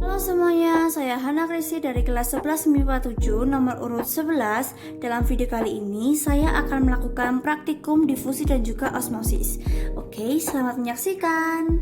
Halo semuanya, saya Hana Krisi dari kelas 11 MIPA 7 nomor urut 11. Dalam video kali ini saya akan melakukan praktikum difusi dan juga osmosis. Oke, selamat menyaksikan.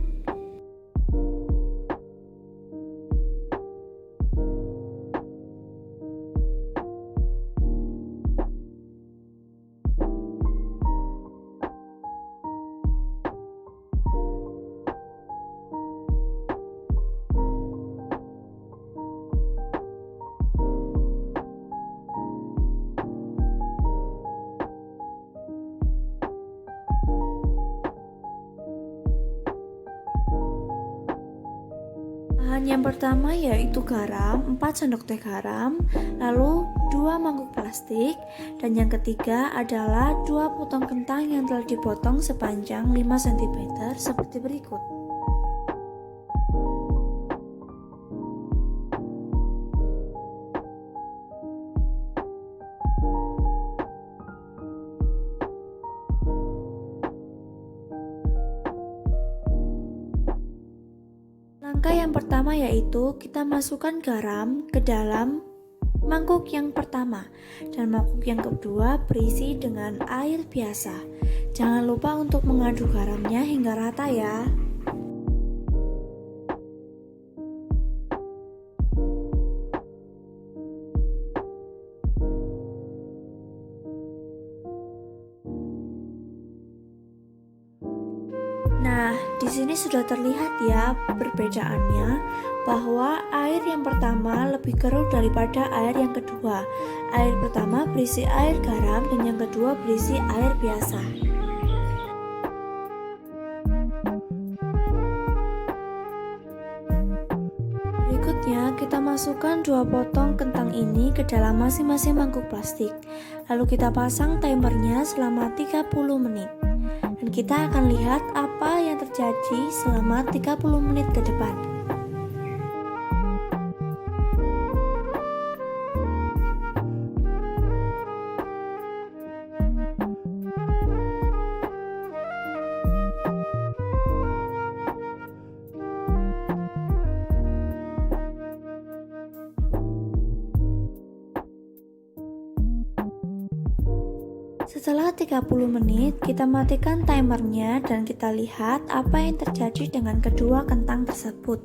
Bahan yang pertama yaitu garam, 4 sendok teh garam, lalu 2 mangkuk plastik, dan yang ketiga adalah 2 potong kentang yang telah dipotong sepanjang 5 cm seperti berikut. Langkah yang pertama yaitu kita masukkan garam ke dalam mangkuk yang pertama, dan mangkuk yang kedua berisi dengan air biasa. Jangan lupa untuk mengaduk garamnya hingga rata ya. Nah, di sini sudah terlihat ya perbedaannya, bahwa air yang pertama lebih keruh daripada air yang kedua. Air pertama berisi air garam dan yang kedua berisi air biasa. Berikutnya, kita masukkan 2 potong kentang ini ke dalam masing-masing mangkuk plastik. Lalu kita pasang timernya selama 30 menit. Dan kita akan lihat apa yang terjadi selama 30 menit ke depan. Setelah 30 menit, kita matikan timernya dan kita lihat apa yang terjadi dengan kedua kentang tersebut.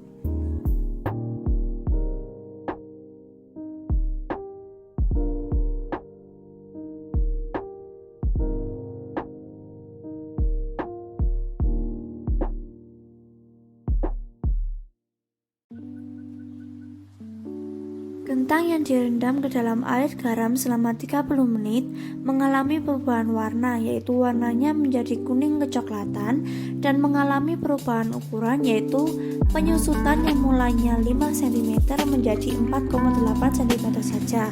Kentang yang direndam ke dalam air garam selama 30 menit mengalami perubahan warna, yaitu warnanya menjadi kuning kecoklatan, dan mengalami perubahan ukuran, yaitu penyusutan yang mulainya 5 cm menjadi 4,8 cm saja.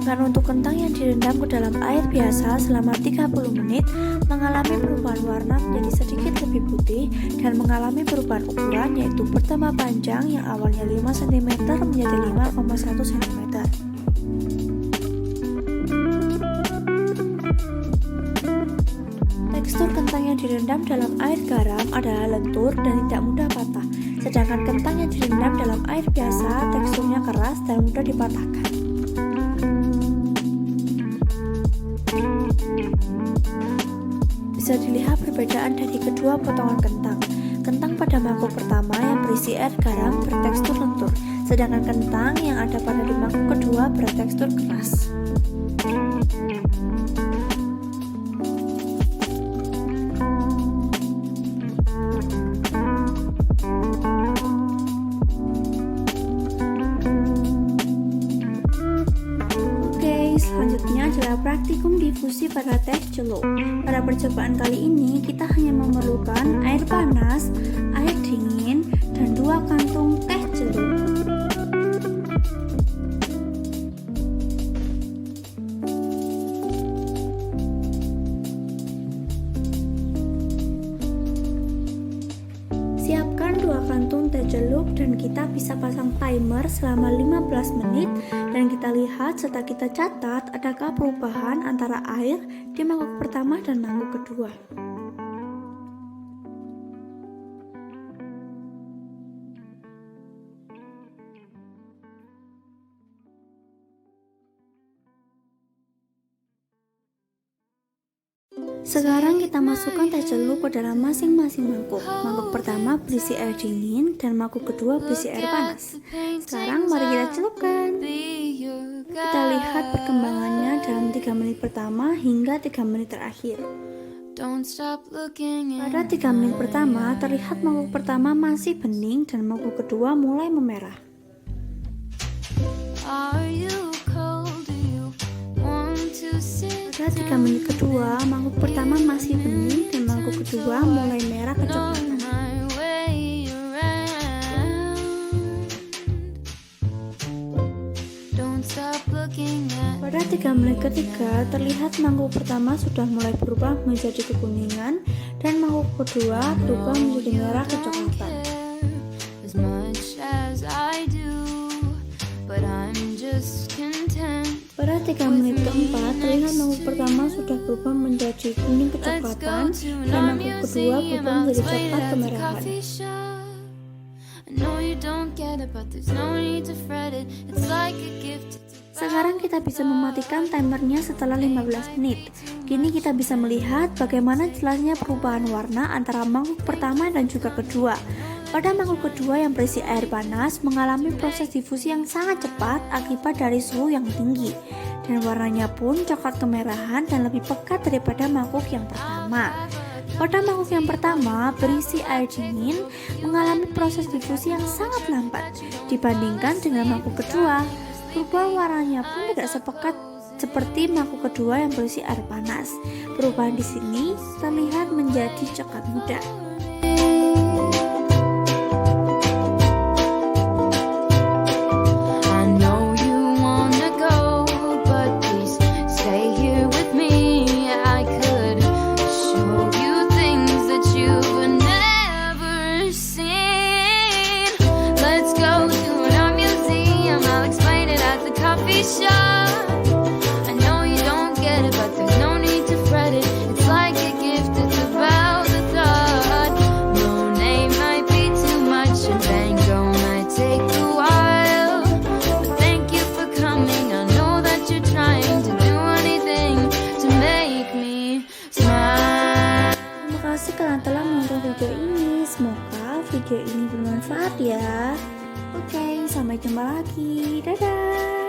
Sedangkan untuk kentang yang direndam ke dalam air biasa selama 30 menit mengalami perubahan warna menjadi sedikit lebih putih dan mengalami perubahan ukuran, yaitu bertambah panjang yang awalnya 5 cm menjadi 5,1 cm. Tekstur kentang yang direndam dalam air garam adalah lentur dan tidak mudah patah. Sedangkan kentang yang direndam dalam air biasa teksturnya keras dan mudah dipatahkan. Bisa dilihat perbedaan dari kedua potongan kentang. Kentang pada mangkuk pertama yang berisi air garam bertekstur lentur, sedangkan kentang yang ada pada di mangkuk kedua bertekstur keras. Selanjutnya adalah praktikum difusi pada teh celup. Pada percobaan kali ini kita hanya memerlukan air panas, air dingin, dan 2 kantung teh celup. Siapkan 2 kantung teh celup dan kita bisa pasang timer selama 15 menit dan kita lihat serta kita catat adakah perubahan antara air di mangkuk pertama dan mangkuk kedua. Sekarang kita masukkan teh celup ke dalam masing-masing mangkuk. Mangkuk pertama berisi air dingin dan mangkuk kedua berisi air panas. Sekarang mari kita celupkan. Kita lihat perkembangannya dalam 3 menit pertama hingga 3 menit terakhir. Pada 3 menit pertama terlihat mangkuk pertama masih bening dan mangkuk kedua mulai memerah. Pada 3 menit kedua, mangkuk pertama masih bening dan mangkuk kedua mulai merah kecoklatan. Pada 3 menit ketiga, terlihat mangkuk pertama sudah mulai berubah menjadi kekuningan dan mangkuk kedua berubah menjadi merah kecoklatan. Pada 3 menit keempat, terlihat mangkuk pertama sudah berubah menjadi kuning kecoklatan dan mangkuk kedua berubah menjadi coklat kemerahan. Sekarang kita bisa mematikan timernya setelah 15 menit. Kini kita bisa melihat bagaimana jelasnya perubahan warna antara mangkuk pertama dan juga kedua. Pada mangkuk kedua yang berisi air panas mengalami proses difusi yang sangat cepat akibat dari suhu yang tinggi, dan warnanya pun coklat kemerahan dan lebih pekat daripada mangkuk yang pertama. Pada mangkuk yang pertama berisi air dingin mengalami proses difusi yang sangat lambat dibandingkan dengan mangkuk kedua. Perubahan warnanya pun tidak sepekat seperti mangkuk kedua yang berisi air panas. Perubahan di sini terlihat menjadi coklat muda. Terima kasih kalian telah menonton video ini. Semoga video ini bermanfaat ya. Oke, sampai jumpa lagi. Dadah.